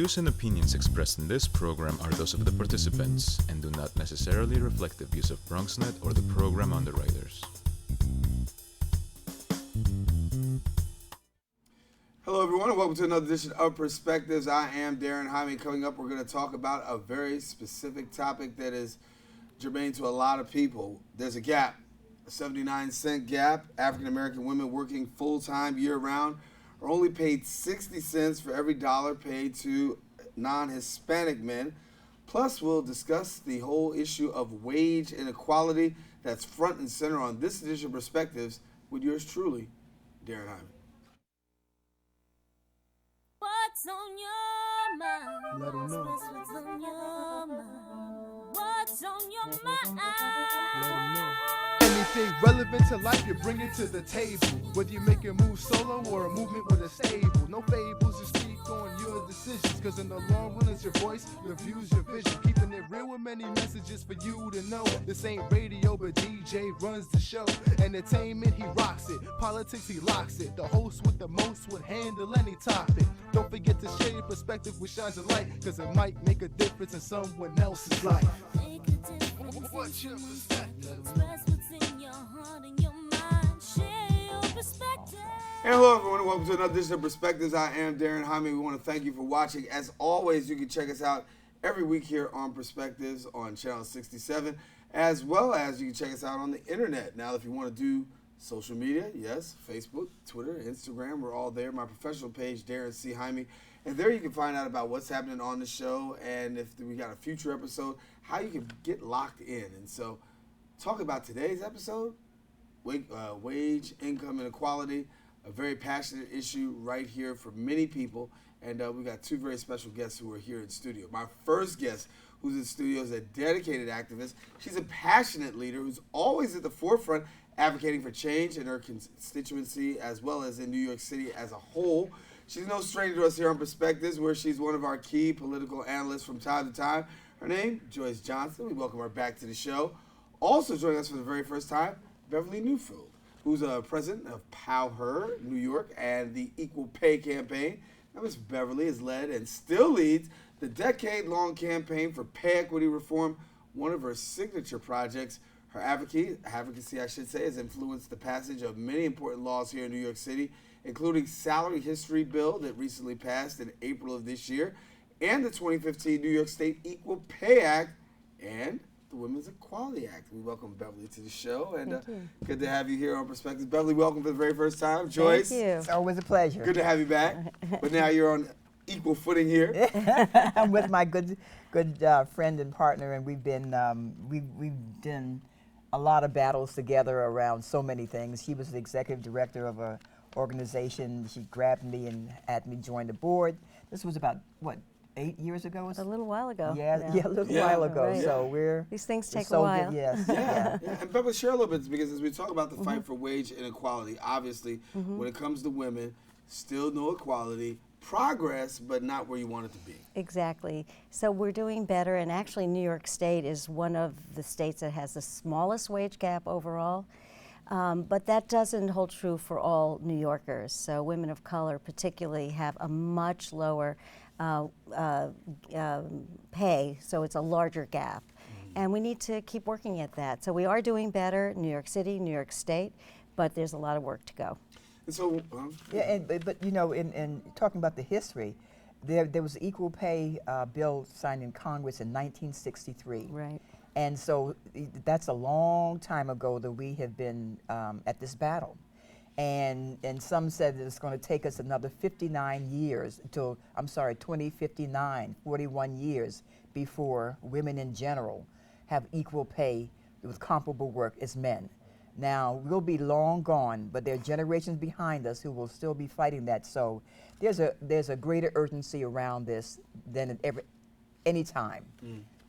views and opinions expressed in this program are those of the participants and do not necessarily reflect the views of BronxNet or the program underwriters. Hello, everyone, and welcome to another edition of Perspectives. I am Darren Jaime. Coming up, we're going to talk about a very specific topic that is germane to a lot of people. There's a gap, a 79-cent gap. African-American women working full-time year-round are only paid 60 cents for every dollar paid to non-Hispanic men. Plus, we'll discuss the whole issue of wage inequality that's front and center on this edition of Perspectives with yours truly, Darren Jaime. What's on your mind? Let 'em know. What's on your mind? What's on your mind? Let 'em know. Anything relevant to life, you bring it to the table. Whether you make a move solo or a movement with a stable. No fables, you speak on your decisions. Cause in the long run, it's your voice, your views, your vision. Keeping it real with many messages for you to know. This ain't radio, but DJ runs the show. Entertainment, he rocks it. Politics, he locks it. The host with the most would handle any topic. Don't forget to share your perspective with shines of light. Cause it might make a difference in someone else's life. Make a difference. What's your perspective? Express what's in your heart and your mind. Share your perspective. And hello, everyone, and welcome to another edition of Perspectives. I am Darren Jaime. We want to thank you for watching. As always, you can check us out every week here on Perspectives on Channel 67, as well as you can check us out on the internet. Now, if you want to do social media, yes, Facebook, Twitter, Instagram, we're all there. My professional page, Darren C. Jaime. And there you can find out about what's happening on the show and if we got a future episode, how you can get locked in. And so, talk about today's episode, wage, income inequality, a very passionate issue right here for many people. And we got two very special guests who are here in studio. My first guest who's in studio is a dedicated activist. She's a passionate leader who's always at the forefront advocating for change in her constituency as well as in New York City as a whole. She's no stranger to us here on Perspectives, where she's one of our key political analysts from time to time. Her name, Joyce Johnson. We welcome her back to the show. Also joining us for the very first time, Beverly Newfield, who's a president of POW New York and the Equal Pay Campaign. Now, Ms. Beverly has led and still leads the decade-long campaign for pay equity reform, one of her signature projects. Her advocacy, I should say, has influenced the passage of many important laws here in New York City, including salary history bill that recently passed in April of this year, and the 2015 New York State Equal Pay Act, and the Women's Equality Act. We welcome Beverly to the show, and good to have you here on Perspectives. Beverly, welcome for the very first time. Joyce, Thank you. It's always a pleasure. good to have you back. But now you're on equal footing here. I'm with my good friend and partner, and we've done a lot of battles together around so many things. She was the executive director of a organization. She grabbed me and had me join the board. This was about, what, 8 years ago? A little while ago. Yeah, a little while ago. Right. So These things we're take so a while. Good, yes. Yeah. And Beverly, share a little bit, because as we talk about the fight for wage inequality, obviously, when it comes to women, still no equality, progress, but not where you want it to be. Exactly. So we're doing better, and actually New York State is one of the states that has the smallest wage gap overall. But that doesn't hold true for all New Yorkers. So women of color particularly have a much lower pay, so it's a larger gap. And we need to keep working at that. So we are doing better, New York City, New York State, but there's a lot of work to go. And so, but you know, in talking about the history, there was an equal pay bill signed in Congress in 1963. Right. And so that's a long time ago that we have been at this battle. And some said that it's going to take us another 59 years until, 2059, 41 years before women in general have equal pay with comparable work as men. Now, we'll be long gone, but there are generations behind us who will still be fighting that. So there's a greater urgency around this than at any time,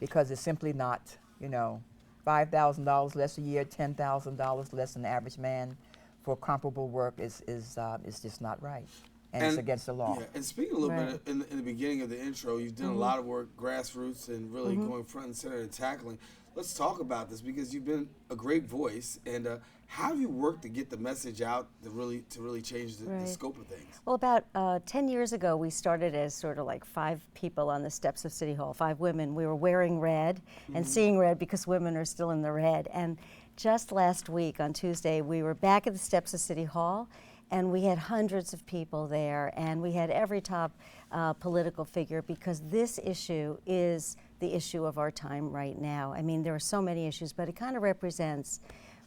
because it's simply not, $5,000 less a year, $10,000 less than the average man for comparable work is just not right, and it's against the law. Yeah, and speaking a little bit in the beginning of the intro, you've done a lot of work, grassroots, and really going front and center and tackling. Let's talk about this, because you've been a great voice. And How have you worked to get the message out to really change the Right. scope of things? Well, about 10 years ago, we started as sort of like 5 people on the steps of City Hall, 5 women. We were wearing red and seeing red because women are still in the red. And just last week on Tuesday, we were back at the steps of City Hall, and we had hundreds of people there, and we had every top political figure, because this issue is the issue of our time right now. I mean, there are so many issues, but it kind of represents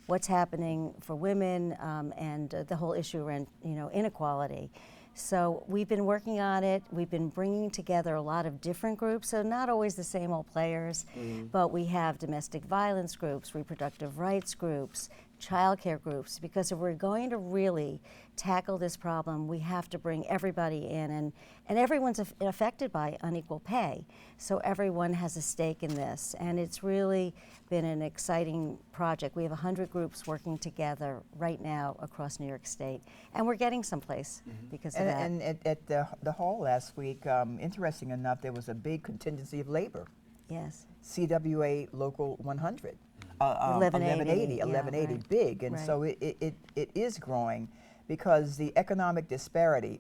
what's happening for women, and the whole issue around, inequality. So we've been working on it. We've been bringing together a lot of different groups, so not always the same old players, but we have domestic violence groups, reproductive rights groups, childcare groups, because if we're going to really tackle this problem, we have to bring everybody in, and everyone's affected by unequal pay. So everyone has a stake in this, and it's really been an exciting project. We have 100 groups working together right now across New York State, and we're getting someplace because of that. And at the hall last week, interesting enough, there was a big contingency of labor. Yes. CWA Local 100, 1180, yeah, 1180, right. big, and Right. so it is growing, because the economic disparity,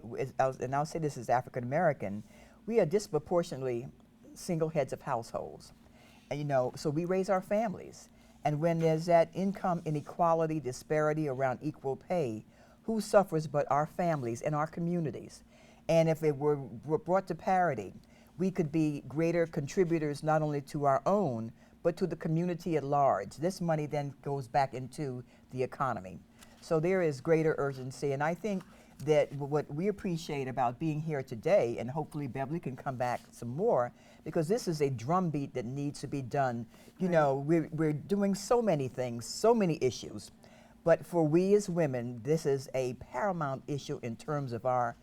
and I'll say this as African American, we are disproportionately single heads of households, and so we raise our families, and when there's that income inequality, disparity around equal pay, who suffers but our families and our communities? And if it were brought to parity, we could be greater contributors not only to our own, but to the community at large. This money then goes back into the economy. So there is greater urgency, and I think that what we appreciate about being here today, and hopefully Beverly can come back some more, because this is a drumbeat that needs to be done. We're doing so many things, so many issues, but for we as women, this is a paramount issue in terms of our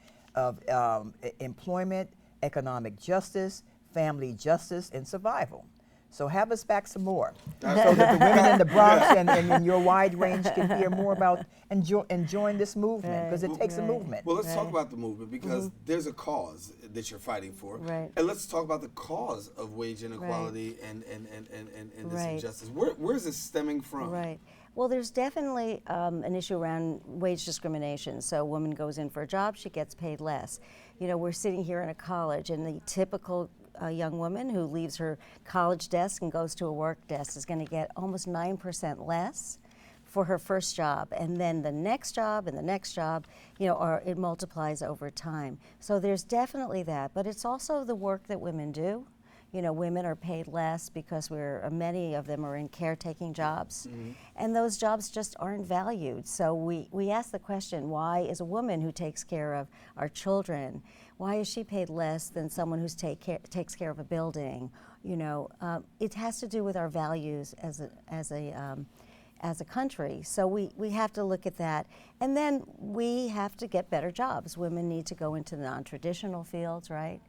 employment, economic justice, family justice, and survival. So have us back some more, so that the women in the Bronx and in your wide range can hear more about and join this movement, because it takes a movement. Well, let's talk about the movement, because there's a cause that you're fighting for. Right. And let's talk about the cause of wage inequality and this Right. injustice. Where is this stemming from? Right. Well, there's definitely an issue around wage discrimination. So a woman goes in for a job, she gets paid less. We're sitting here in a college, and the typical young woman who leaves her college desk and goes to a work desk is going to get almost 9% less for her first job, and then the next job and the next job, or it multiplies over time. So there's definitely that, but it's also the work that women do. Women are paid less because many of them are in caretaking jobs, and those jobs just aren't valued. So we ask the question, why is a woman who takes care of our children, why is she paid less than someone who takes care of a building? It has to do with our values as a country. So we have to look at that, and then we have to get better jobs. Women need to go into non-traditional fields, right?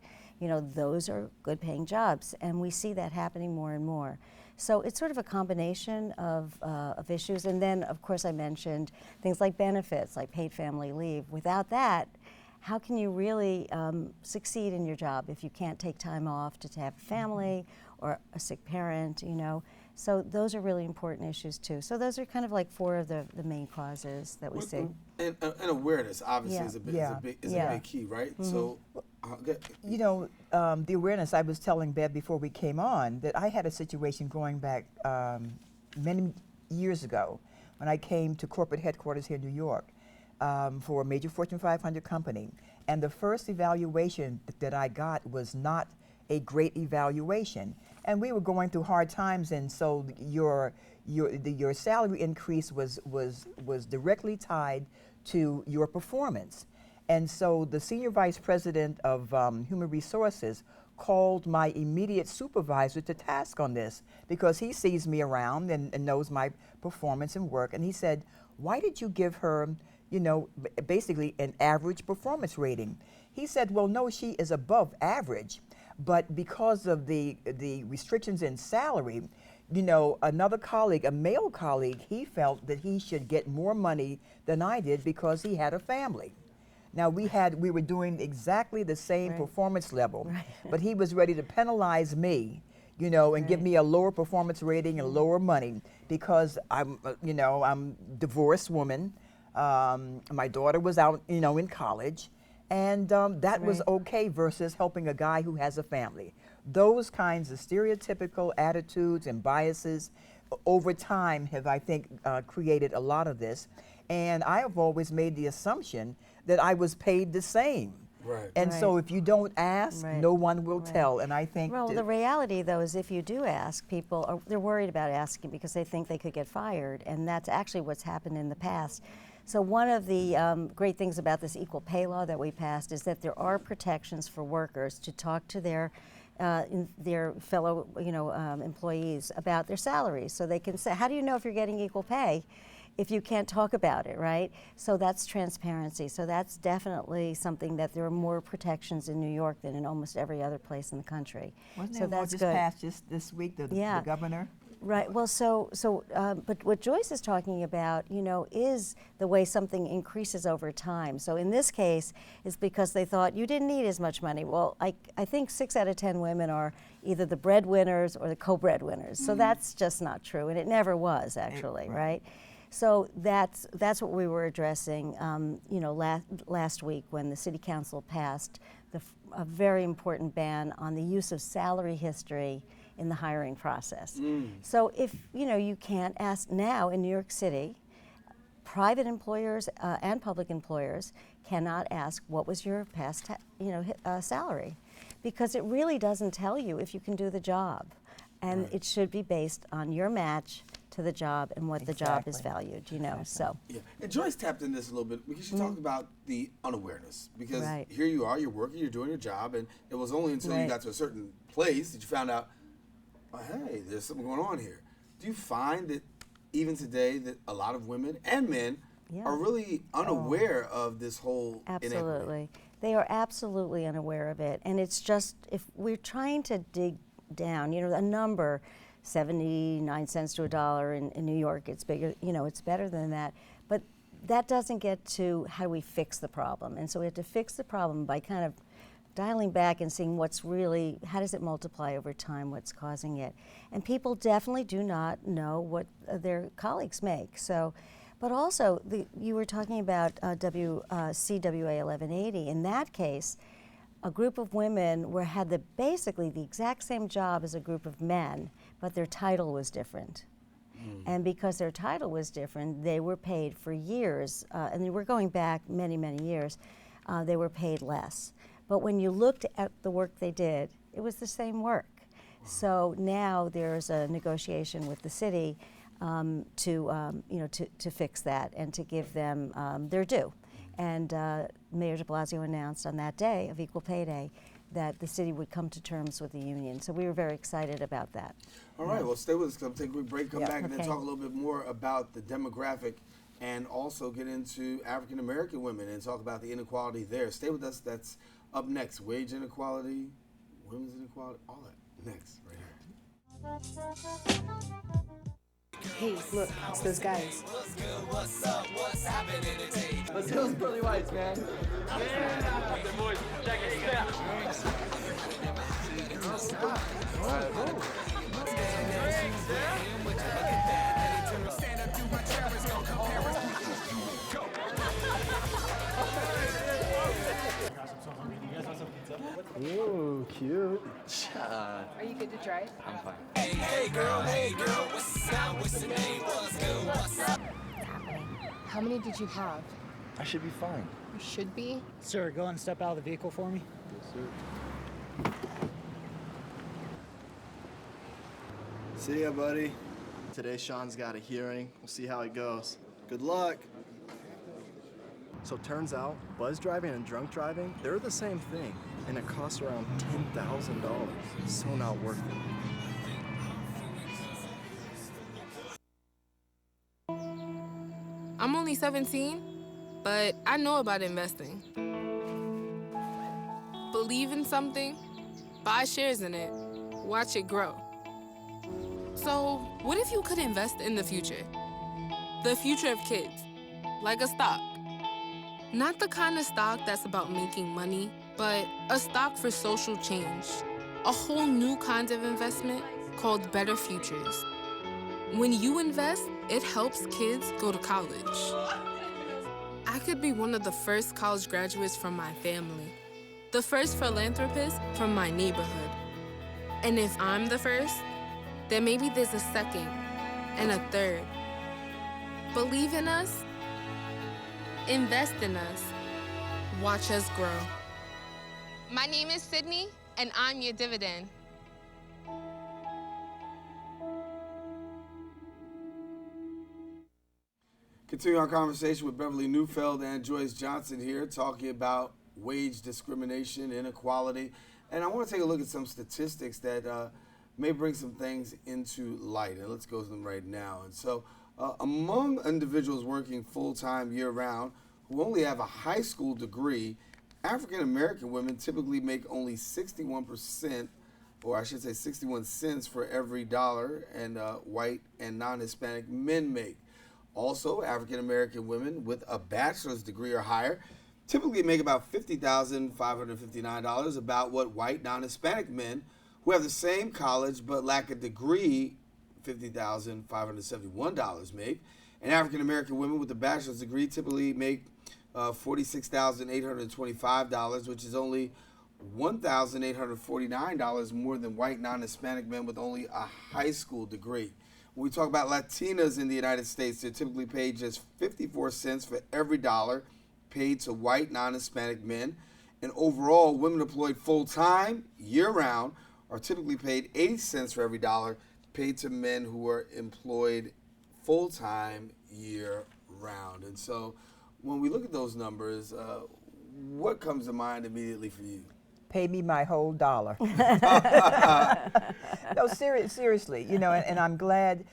Those are good paying jobs, and we see that happening more and more. So it's sort of a combination of issues, and then of course I mentioned things like benefits, like paid family leave. Without that, how can you really succeed in your job if you can't take time off to have a family or a sick parent, So those are really important issues too. So those are kind of like 4 of the main causes that we see. And awareness obviously Yeah. is a big key, right? So, The awareness, I was telling Bev before we came on that I had a situation going back many years ago when I came to corporate headquarters here in New York for a major Fortune 500 company. And the first evaluation that I got was not a great evaluation. And we were going through hard times, and so your salary increase was directly tied to your performance. And so the senior vice president of human resources called my immediate supervisor to task on this, because he sees me around and knows my performance and work. And he said, why did you give her, basically an average performance rating? He said, well, no, she is above average, but because of the restrictions in salary, another colleague, a male colleague, he felt that he should get more money than I did because he had a family. Now we were doing exactly the same performance level, but he was ready to penalize me, and give me a lower performance rating and lower money because I'm divorced woman. My daughter was out, in college, and that was okay versus helping a guy who has a family. Those kinds of stereotypical attitudes and biases over time have, I think, created a lot of this. And I have always made the assumption that I was paid the same. Right. And so if you don't ask, no one will tell. And I think well, the reality though is if you do ask, they're worried about asking because they think they could get fired, and that's actually what's happened in the past. So one of the great things about this equal pay law that we passed is that there are protections for workers to talk to their fellow employees about their salaries, so they can say, how do you know if you're getting equal pay if you can't talk about it, right? So that's transparency. So that's definitely something that there are more protections in New York than in almost every other place in the country. Wasn't so that law that's just good. passed just this week, the governor? Right. Well, but what Joyce is talking about, is the way something increases over time. So in this case, it's because they thought you didn't need as much money. Well, I think 6 out of 10 women are either the breadwinners or the co-breadwinners. So that's just not true, and it never was actually, right? So that's what we were addressing, last week when the City Council passed a very important ban on the use of salary history in the hiring process. So if you can't ask now in New York City, private employers and public employers cannot ask what was your past salary, because it really doesn't tell you if you can do the job, and it should be based on your match to the job and what the job is valued, so. Yeah, and Joyce tapped in this a little bit because she talked about the unawareness. Because Right. here you are, you're working, you're doing your job, and it was only until you got to a certain place that you found out, oh, hey, there's something going on here. Do you find that even today that a lot of women and men are really unaware of this whole inequity? Absolutely. They are absolutely unaware of it. And it's just, if we're trying to dig down, a number, 79 cents to $1 in New York, it's bigger, it's better than that. But that doesn't get to how do we fix the problem. And so we have to fix the problem by kind of dialing back and seeing how does it multiply over time, what's causing it. And people definitely do not know what their colleagues make. So, but also, you were talking about CWA 1180. In that case, a group of women had basically the exact same job as a group of men, but their title was different. And because their title was different, they were paid for years, and they were going back many, many years, they were paid less. But when you looked at the work they did, it was the same work. So now there's a negotiation with the city to fix that and to give them their due. And Mayor de Blasio announced on that day of Equal Pay Day that the city would come to terms with the union. So we were very excited about that. All right, well, stay with us. Come take a quick break, come back, and then talk a little bit more about the demographic and also get into African American women and talk about the inequality there. Stay with us. That's up next. Wage inequality, women's inequality, all that next right here. Hey, look, it's those guys. What's up? What's happening today? Let's go, those pearly whites, man. Yeah. Boys, check it out. Ooh, cute. Are you good to try? I'm fine. Hey girl, what's up? What's your name? What's good? What's up? How many did you have? I should be fine. You should be. Sir, go and step out of the vehicle for me. Yes, sir. See ya, buddy. Today, Sean's got a hearing. We'll see how it goes. Good luck. So turns out, buzz driving and drunk driving, they're the same thing, and it costs around $10,000. So not worth it. I'm only 17, but I know about investing. Believe in something, buy shares in it, watch it grow. So, what if you could invest in the future? The future of kids, like a stock. Not the kind of stock that's about making money, but a stock for social change. a whole new kind of investment called Better Futures. When you invest, it helps kids go to college. I could be one of the first college graduates from my family, the first philanthropist from my neighborhood. And if I'm the first, then maybe there's a second and a third. Believe in us, invest in us, watch us grow. My name is Sydney, and I'm your dividend. Continue our conversation with Beverly Neufeld and Joyce Johnson here, talking about wage discrimination, inequality. And I want to take a look at some statistics that may bring some things into light. And let's go to them right now. And so among individuals working full-time year-round who only have a high school degree, African-American women typically make only 61%, or I should say 61 cents for every dollar, and white and non-Hispanic men make. Also, African-American women with a bachelor's degree or higher typically make about $50,559, about what white non-Hispanic men who have the same college but lack a degree, $50,571 make. And African-American women with a bachelor's degree typically make $46,825, which is only $1,849 more than white non-Hispanic men with only a high school degree. When we talk about Latinas in the United States, they're typically paid just 54 cents for every dollar paid to white non-Hispanic men. And overall, women employed full-time, year-round, are typically paid 80 cents for every dollar paid to men who are employed full-time, year-round. And so when we look at those numbers, what comes to mind immediately for you? Pay me my whole dollar. No, seriously, you know, and I'm glad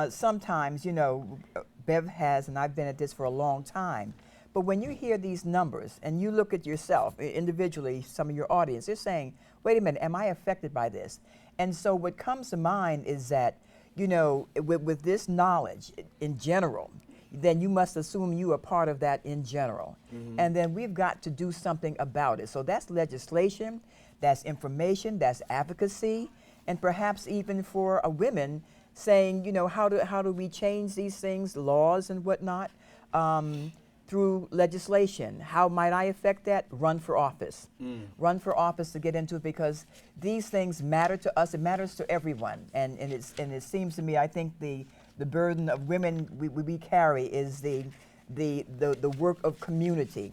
sometimes, you know, Bev has, and I've been at this for a long time, but when you hear these numbers and you look at yourself individually, some of your audience, they're saying, wait a minute, am I affected by this? And so what comes to mind is that, you know, with this knowledge in general, then you must assume you are part of that in general. Mm-hmm. And then we've got to do something about it. So that's legislation, that's information, that's advocacy, and perhaps even for a women saying, you know, how do we change these things, laws and whatnot, through legislation. How might I affect that? Run for office. Run for office to get into it, because these things matter to us. It matters to everyone. And it seems to me, I think the burden of women we carry is the work of community.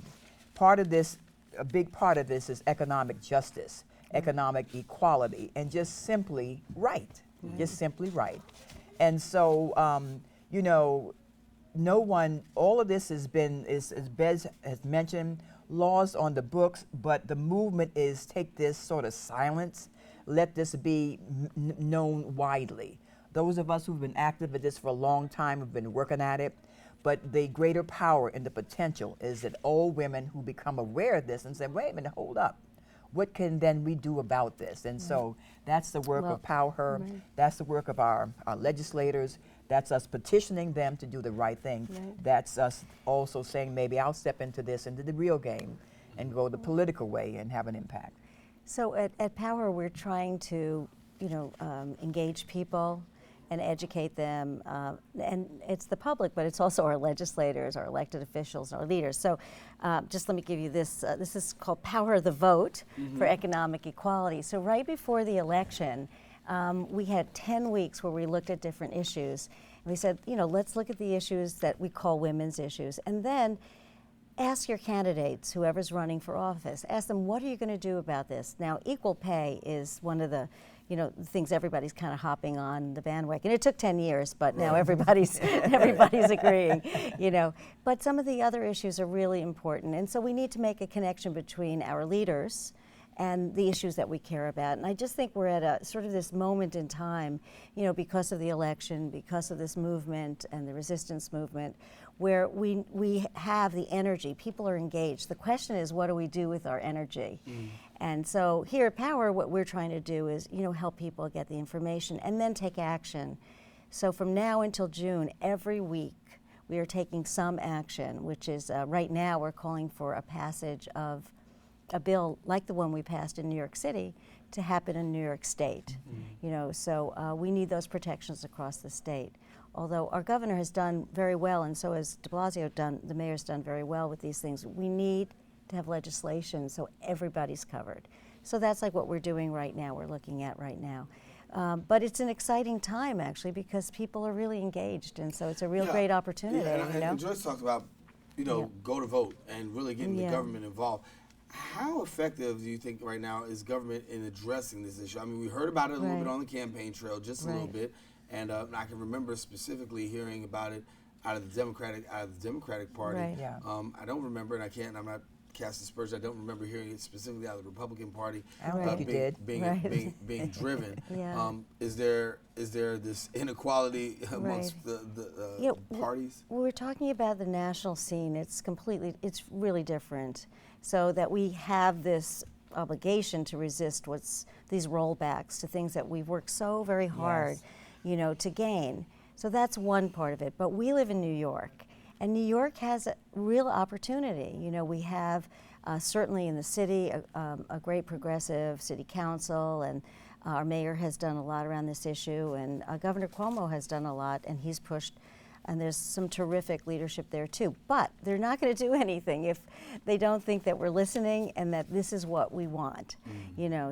Part of this, a big part of this is economic justice, economic equality, and just simply right, just simply right. And so, you know, no one, all of this has been, as Bez has mentioned, laws on the books, but the movement is take this sort of silence, let this be known widely. Those of us who've been active at this for a long time have been working at it, but the greater power and the potential is that all women who become aware of this and say, wait a minute, hold up. What can then we do about this? And so that's the work of Power, that's the work of our legislators, that's us petitioning them to do the right thing. That's us also saying, maybe I'll step into this, into the real game, and go the political way and have an impact. So at Power, we're trying to, you know, engage people and educate them, and it's the public, but it's also our legislators, our elected officials, our leaders. So just let me give you this. This is called Power of the Vote for Economic Equality. So right before the election, we had 10 weeks where we looked at different issues. And we said, you know, let's look at the issues that we call women's issues. And then ask your candidates, whoever's running for office, ask them, what are you going to do about this? Now, equal pay is one of the, you know, things everybody's kind of hopping on the bandwagon. It took 10 years, but now everybody's agreeing, you know. But some of the other issues are really important. And so we need to make a connection between our leaders and the issues that we care about. And I just think we're at a sort of this moment in time, you know, because of the election, because of this movement and the resistance movement, where we have the energy, people are engaged. The question is, what do we do with our energy? And so here at Power, what we're trying to do is, you know, help people get the information and then take action. So from now until June, every week, we are taking some action, which is right now we're calling for a passage of a bill like the one we passed in New York City to happen in New York State. You know, so we need those protections across the state. Although our governor has done very well, and so has de Blasio done, the mayor's done very well with these things, we need to have legislation so everybody's covered. So that's like what we're doing right now, we're looking at right now. But it's an exciting time, actually, because people are really engaged, and so it's a real great opportunity. Yeah, you know? and Joyce talked about, go to vote and really getting the government involved. How effective do you think right now is government in addressing this issue? I mean, we heard about it a little bit on the campaign trail, just a little bit, and I can remember specifically hearing about it out of the Democratic Party. Right. Yeah. I don't remember, and I'm not casting aspersions. I don't remember hearing it specifically out of the Republican Party. I don't think you did. Being driven. Is there this inequality amongst the parties? We're talking about the national scene. It's really different. So that we have this obligation to resist these rollbacks to things that we've worked so very hard, to gain. So that's one part of it. But we live in New York. And New York has a real opportunity. We have certainly in the city a great progressive city council, and our mayor has done a lot around this issue, and Governor Cuomo has done a lot, and he's pushed, and there's some terrific leadership there too. But they're not going to do anything if they don't think that we're listening and that this is what we want.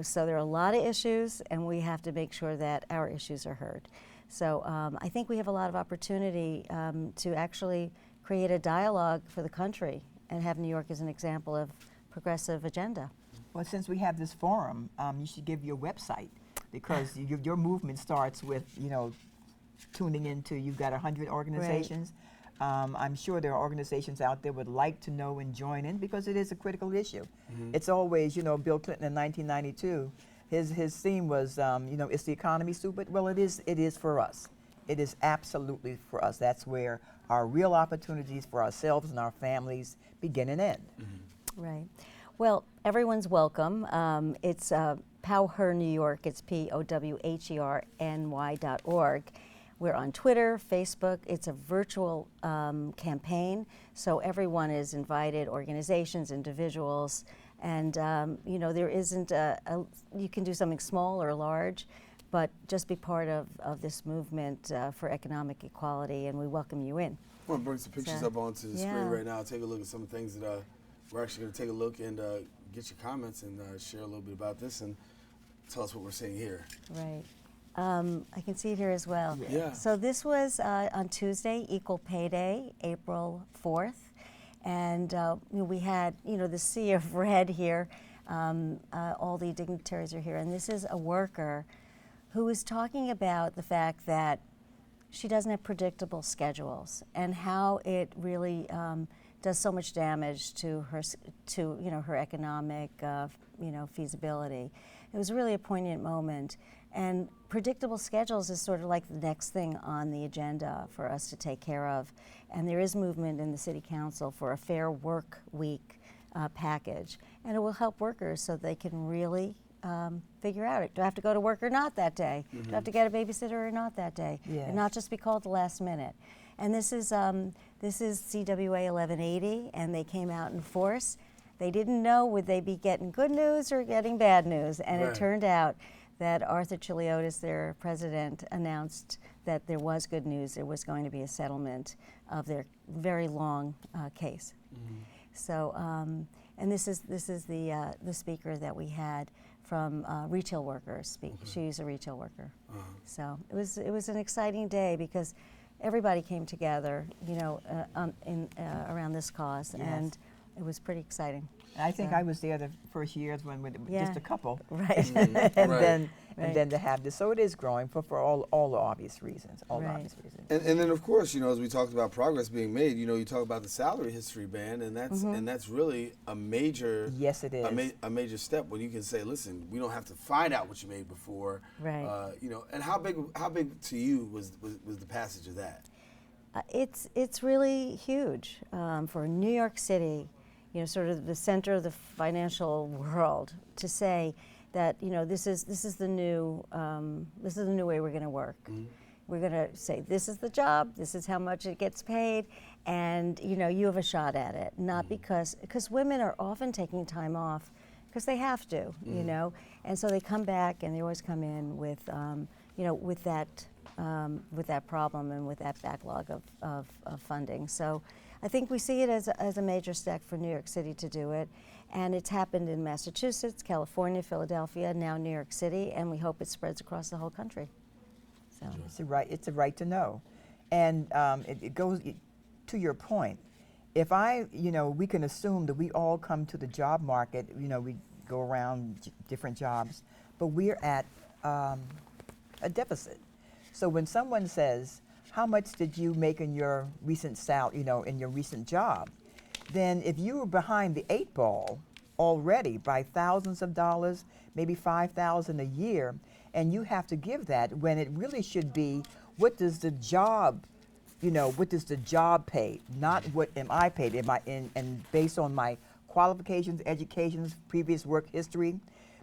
So there are a lot of issues, and we have to make sure that our issues are heard. So I think we have a lot of opportunity to actually create a dialogue for the country and have New York as an example of progressive agenda. Well, since we have this forum, you should give your website, because your movement starts with, tuning into, you've got 100 organizations. I'm sure there are organizations out there would like to know and join in, because it is a critical issue. It's always, Bill Clinton in 1992, his theme was, is the economy stupid? Well, it is for us. It is absolutely for us. That's where our real opportunities for ourselves and our families begin and end. Right. Well, everyone's welcome. It's POWHER New York. It's POWHERNY.org. We're on Twitter, Facebook. It's a virtual campaign, so everyone is invited, organizations, individuals, and there isn't you can do something small or large, but just be part of this movement for economic equality, and we welcome you in. I want to bring some pictures up onto the screen right now. Take a look at some of the things that we're actually going to take a look and get your comments and share a little bit about this and tell us what we're seeing here. Right. I can see it here as well. Yeah. So this was on Tuesday, Equal Pay Day, April 4th. And we had, the sea of red here. All the dignitaries are here. And this is a worker who is talking about the fact that she doesn't have predictable schedules and how it really does so much damage to her, her economic, feasibility. It was really a poignant moment. And predictable schedules is sort of like the next thing on the agenda for us to take care of. And there is movement in the City Council for a fair work week package. And it will help workers so they can really figure out it. Do I have to go to work or not that day? Do I have to get a babysitter or not that day? Yes. And not just be called the last minute. And this is CWA 1180, and they came out in force. They didn't know would they be getting good news or getting bad news, and it turned out that Arthur Chiliotis, their president, announced that there was good news. There was going to be a settlement of their very long case. So, and this is the speaker that we had from retail workers speak. She's a retail worker. So it was an exciting day because everybody came together, around this cause, and it was pretty exciting. I think I was there the first years when just a couple, right? and then to have this, so it is growing for all the obvious reasons, obvious reasons. And then of course, as we talked about progress being made, you talk about the salary history ban, and that's really a major it is a major step when you can say, listen, we don't have to find out what you made before, right? And how big to you was the passage of that? It's really huge for New York City. Sort of the center of the financial world, to say that this is the new way we're going to work. We're going to say this is the job, this is how much it gets paid, and you have a shot at it. Not because women are often taking time off because they have to, you know. And so they come back, and they always come in with, you know, with that problem and with that backlog of funding. So I think we see it as a major step for New York City to do it. And it's happened in Massachusetts, California, Philadelphia, now New York City, and we hope it spreads across the whole country. So It's a right to know. And it goes to your point. If we can assume that we all come to the job market, we go around different jobs, but we're at a deficit. So when someone says, how much did you make in your recent in your recent job? Then if you were behind the 8 ball already by thousands of dollars, maybe $5,000 a year, and you have to give that when it really should be, what does the job pay? Not what am I paid? And based on my qualifications, educations, previous work history,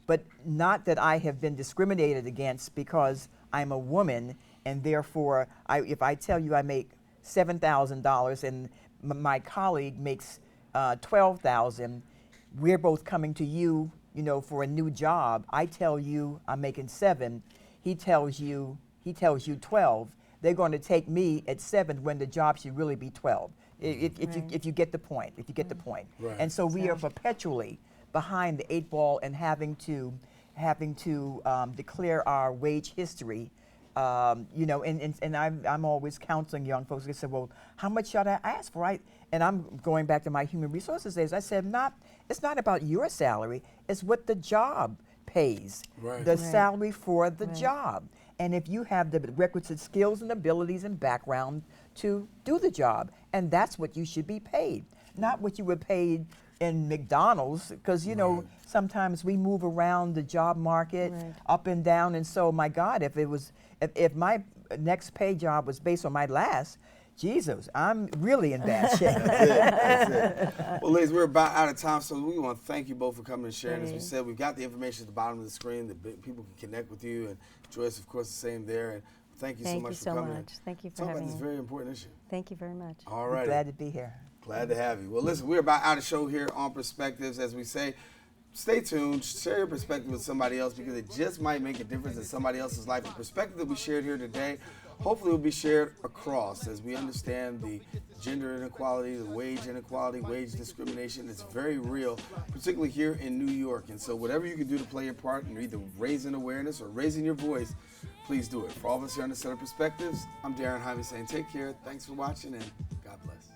but not that I have been discriminated against because I'm a woman, and therefore, if I tell you I make $7,000 and my colleague makes $12,000, we're both coming to you, for a new job. I tell you I'm making $7,000. He tells you $12,000. They're going to take me at $7,000 when the job should really be $12,000. If you get the point. If you get the point. Right. And so we are perpetually behind the 8 ball and having to declare our wage history. And I'm always counseling young folks. They say, well, how much should I ask for? And I'm going back to my human resources days. I said, it's not about your salary. It's what the job pays. Right. The salary for the job. And if you have the requisite skills and abilities and background to do the job, and that's what you should be paid, not what you were paid in McDonald's, because sometimes we move around the job market up and down, and so my God, if my next pay job was based on my last, Jesus, I'm really in bad shape. That's it. Well, ladies, we're about out of time, so we want to thank you both for coming and sharing. As we said, we've got the information at the bottom of the screen that people can connect with you, and Joyce, of course, the same there. And thank you so much for coming. Thank you for Talk having about me. this very important issue. Thank you very much. All right. Glad to be here. Glad to have you. Well, listen, we're about out of show here on Perspectives. As we say, stay tuned. Share your perspective with somebody else, because it just might make a difference in somebody else's life. The perspective that we shared here today hopefully will be shared across as we understand the gender inequality, the wage inequality, wage discrimination. It's very real, particularly here in New York. And so whatever you can do to play your part in either raising awareness or raising your voice, please do it. For all of us here on the Set of Perspectives, I'm Darren Jaime saying take care. Thanks for watching, and God bless.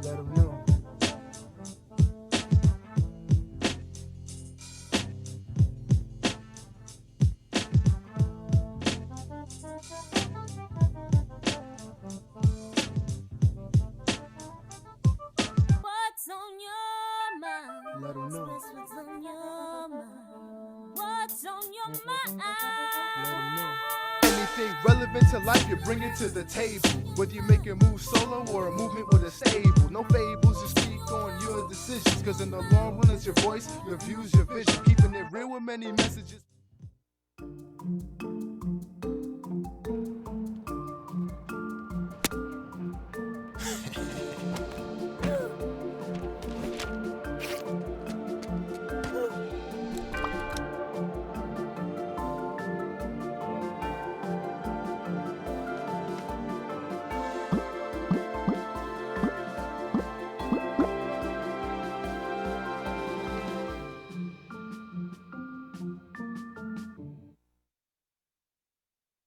Let them know. What's on your mind? Let 'em know. Express what's on your mind. What's on your mind? Let 'em know. Anything relevant to life, you bring it to the table. Whether you make a move solo or a movement with a stable. No fables, you speak on your decisions. Cause in the long run, it's your voice, your views, your vision. Keeping it real with many messages.